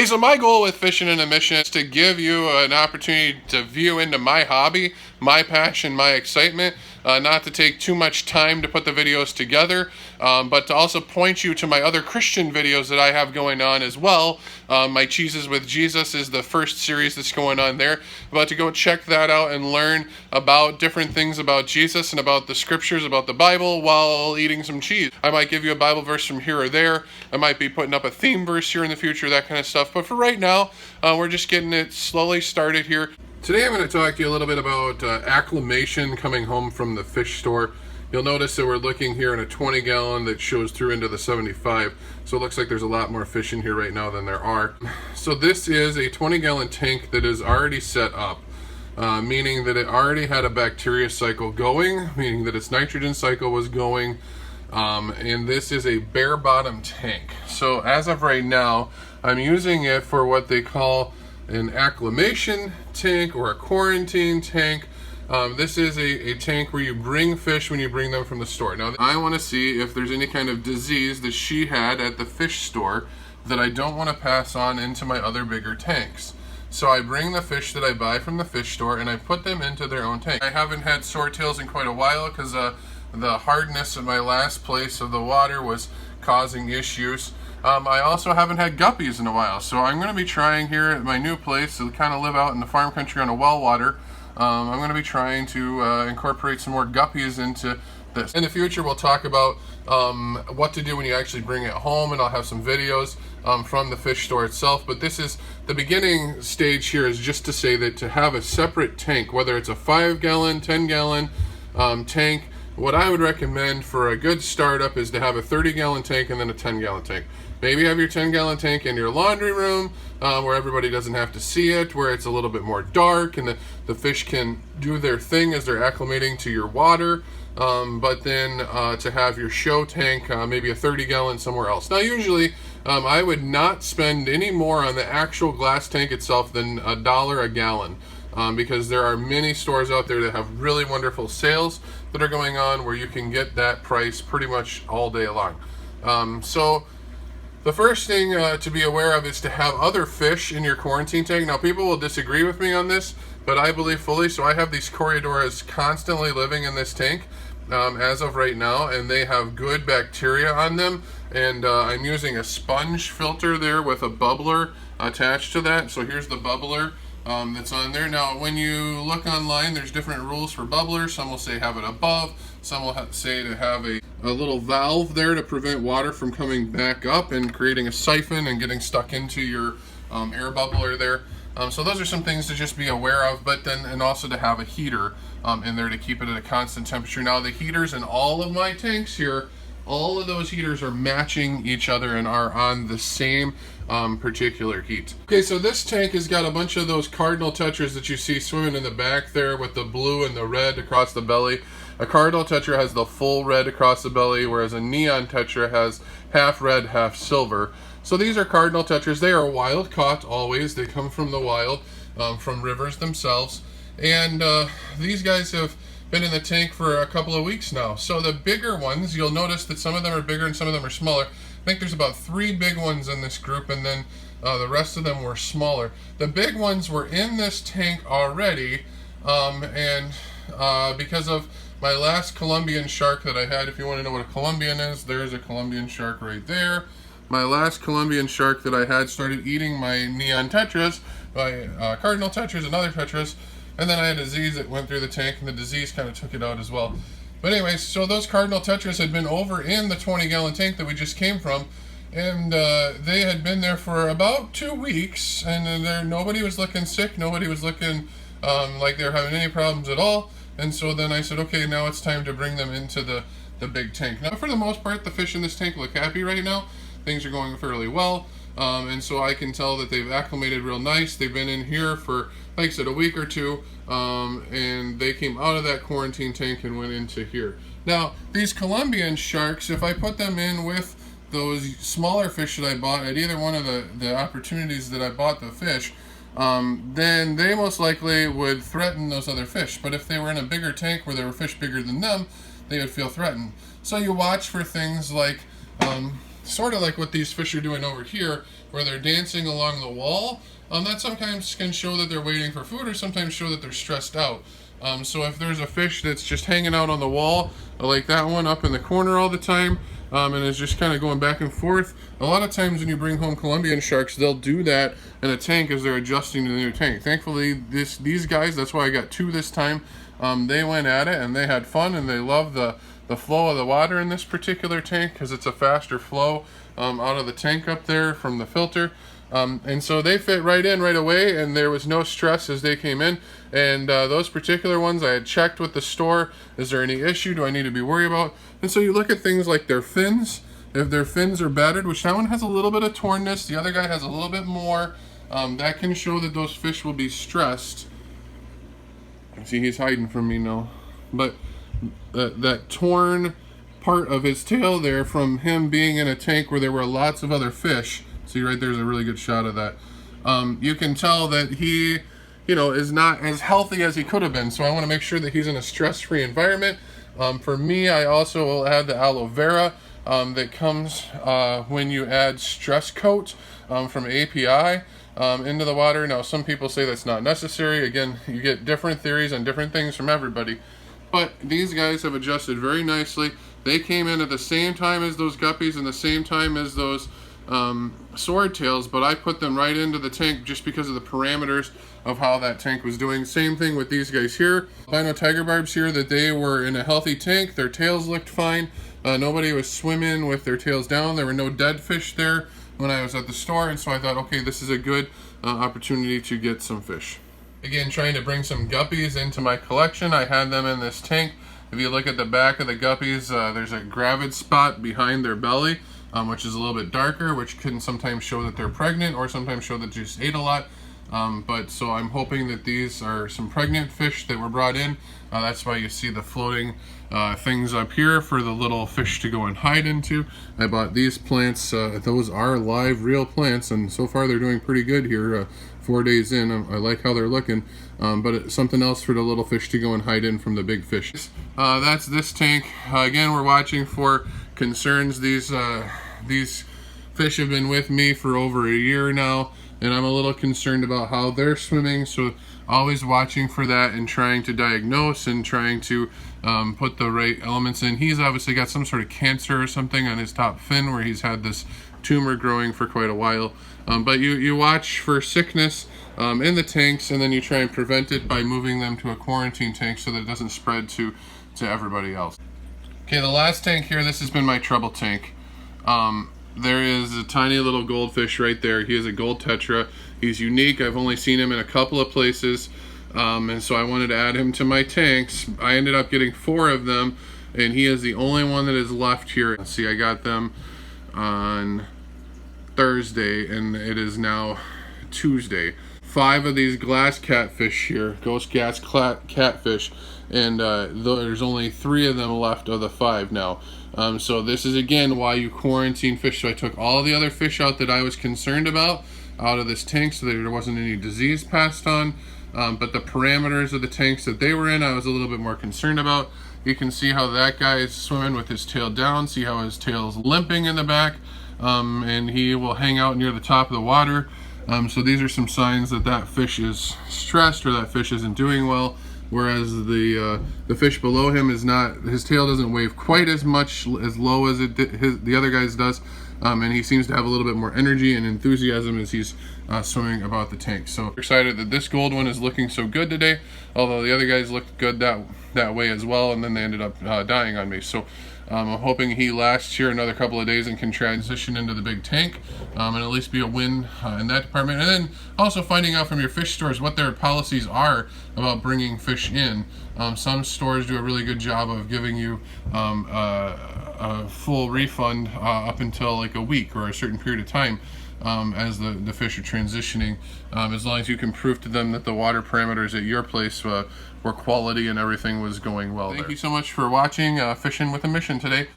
so my goal with Fishing in a Mission is to give you an opportunity to view into my hobby, my passion, my excitement, not to take too much time to put the videos together, but to also point you to my other Christian videos that I have going on as well. My Cheeses with Jesus is the first series that's going on there, but to go check that out and learn about different things about Jesus and about the scriptures, about the Bible, while eating some cheese. I might give you a Bible verse from here or there. I might be putting up a theme verse here in the future, that kind of stuff. But for right now, we're just getting it slowly started here. Today I'm going to talk to you a little bit about acclimation coming home from the fish store. You'll notice that we're looking here in a 20 gallon that shows through into the 75. So it looks like there's a lot more fish in here right now than there are. So this is a 20 gallon tank that is already set up, meaning that it already had a bacteria cycle going, meaning that its nitrogen cycle was going. And this is a bare bottom tank. So as of right now, I'm using it for what they call an acclimation tank or a quarantine tank. This is a tank where you bring fish when you bring them from the store. Now, I want to see if there's any kind of disease that she had at the fish store that I don't want to pass on into my other bigger tanks. So I bring the fish that I buy from the fish store and I put them into their own tank. I haven't had swordtails in quite a while because the hardness of my last place of the water was causing issues. I also haven't had guppies in a while, so I'm going to be trying here at my new place to kind of live out in the farm country on a well water. I'm going to be trying to incorporate some more guppies into this. In the future, we'll talk about what to do when you actually bring it home, and I'll have some videos from the fish store itself. But this is the beginning stage here, is just to say that to have a separate tank, whether it's a 5 gallon, 10 gallon tank, what I would recommend for a good startup is to have a 30 gallon tank and then a 10 gallon tank. Maybe have your 10 gallon tank in your laundry room where everybody doesn't have to see it, where it's a little bit more dark and the fish can do their thing as they're acclimating to your water. But then to have your show tank, maybe a 30 gallon somewhere else. Now usually I would not spend any more on the actual glass tank itself than $1 a gallon. Because there are many stores out there that have really wonderful sales that are going on where you can get that price pretty much all day long. So the first thing to be aware of is to have other fish in your quarantine tank. Now people will disagree with me on this, but I believe fully. So I have these Coriodoras constantly living in this tank as of right now, and they have good bacteria on them. And I'm using a sponge filter there with a bubbler attached to that. So here's the bubbler that's on there. Now when you look online, there's different rules for bubblers. Some will say have it above, some will say to have a little valve there to prevent water from coming back up and creating a siphon and getting stuck into your air bubbler there. So those are some things to just be aware of, but then and also to have a heater in there to keep it at a constant temperature. Now the heaters in all of my tanks here, all of those heaters are matching each other and are on the same particular heat. Okay, so this tank has got a bunch of those Cardinal Tetras that you see swimming in the back there with the blue and the red across the belly. A Cardinal Tetra has the full red across the belly, whereas a Neon Tetra has half red, half silver. So these are Cardinal Tetras. They are wild caught always. They come from the wild, from rivers themselves. And these guys have been in the tank for a couple of weeks now. So the bigger ones, you'll notice that some of them are bigger and some of them are smaller. I think there's about 3 big ones in this group, and then the rest of them were smaller. The big ones were in this tank already, and because of my last Colombian shark that I had, if you want to know what a Colombian is, there's a Colombian shark right there. My last Colombian shark that I had started eating my Neon Tetras, my Cardinal Tetras and other Tetras, and then I had a disease that went through the tank, and the disease kind of took it out as well. But anyways, so those Cardinal Tetras had been over in the 20 gallon tank that we just came from, and they had been there for about 2 weeks, and nobody was looking sick, nobody was looking like they were having any problems at all. And so then I said, okay, now it's time to bring them into the big tank. Now for the most part, the fish in this tank look happy right now. Things are going fairly well. And so I can tell that they've acclimated real nice. They've been in here for, like I said, a week or two, and they came out of that quarantine tank and went into here. Now, these Colombian sharks, if I put them in with those smaller fish that I bought at either one of the opportunities that I bought the fish, then they most likely would threaten those other fish. But if they were in a bigger tank where there were fish bigger than them, they would feel threatened. So you watch for things like, sort of like what these fish are doing over here. where they're dancing along the wall, that sometimes can show that they're waiting for food or sometimes show that they're stressed out. So if there's a fish that's just hanging out on the wall, like that one up in the corner all the time, and is just kind of going back and forth, a lot of times when you bring home Colombian sharks, they'll do that in a tank as they're adjusting to the new tank. Thankfully, these guys, that's why I got 2 this time, they went at it and they had fun, and they love the flow of the water in this particular tank because it's a faster flow out of the tank up there from the filter. And so they fit right in right away, and there was no stress as they came in. And those particular ones I had checked with the store, is there any issue, do I need to be worried about? And so you look at things like their fins. If their fins are battered, which that one has a little bit of tornness, the other guy has a little bit more, that can show that those fish will be stressed. See, he's hiding from me now, but that torn part of his tail there from him being in a tank where there were lots of other fish. See right there's a really good shot of that. You can tell that he, is not as healthy as he could have been. So I want to make sure that he's in a stress-free environment. For me, I also will add the aloe vera that comes when you add Stress Coat from API into the water. Now, some people say that's not necessary. Again, you get different theories on different things from everybody. But these guys have adjusted very nicely. They came in at the same time as those guppies and the same time as those swordtails, but I put them right into the tank just because of the parameters of how that tank was doing. Same thing with these guys here. Albino tiger barbs here, that they were in a healthy tank. Their tails looked fine. Nobody was swimming with their tails down. There were no dead fish there when I was at the store, and so I thought, okay, this is a good opportunity to get some fish. Again, trying to bring some guppies into my collection. I had them in this tank. If you look at the back of the guppies, there's a gravid spot behind their belly, which is a little bit darker, which can sometimes show that they're pregnant or sometimes show that they just ate a lot. But so I'm hoping that these are some pregnant fish that were brought in. That's why you see the floating things up here for the little fish to go and hide into. I bought these plants. Those are live, real plants, and so far they're doing pretty good here. 4 days in, I like how they're looking. But it's something else for the little fish to go and hide in from the big fish. That's this tank. Again, we're watching for concerns. These fish have been with me for over a year now, and I'm a little concerned about how they're swimming, so always watching for that and trying to diagnose and trying to put the right elements in. He's obviously got some sort of cancer or something on his top fin where he's had this tumor growing for quite a while. But you watch for sickness in the tanks, and then you try and prevent it by moving them to a quarantine tank so that it doesn't spread to everybody else. Okay, the last tank here, this has been my trouble tank. There is a tiny little goldfish right there. He is a gold tetra. He's unique. I've only seen him in a couple of places, and so I wanted to add him to my tanks. I ended up getting 4 of them, and he is the only one that is left here. Let's see, I got them on Thursday, and it is now Tuesday. 5 of these glass catfish here, ghost gas catfish, and there's only 3 of them left of the 5 now. So this is again why you quarantine fish. So I took all the other fish out that I was concerned about out of this tank so that there wasn't any disease passed on. But the parameters of the tanks that they were in, I was a little bit more concerned about. You can see how that guy is swimming with his tail down. See how his tail's limping in the back. And he will hang out near the top of the water. So these are some signs that that fish is stressed or that fish isn't doing well. Whereas the fish below him is not, his tail doesn't wave quite as much, as low as the other guy's does, and he seems to have a little bit more energy and enthusiasm as he's swimming about the tank. So excited that this gold one is looking so good today, although the other guys looked good that way as well, and then they ended up dying on me. So I'm hoping he lasts here another couple of days and can transition into the big tank and at least be a win in that department. And then also finding out from your fish stores what their policies are about bringing fish in. Some stores do a really good job of giving you a full refund up until like a week or a certain period of time as the fish are transitioning, as long as you can prove to them that the water parameters at your place were quality and everything was going well. Thank you so much for watching Fishing with a Mission today.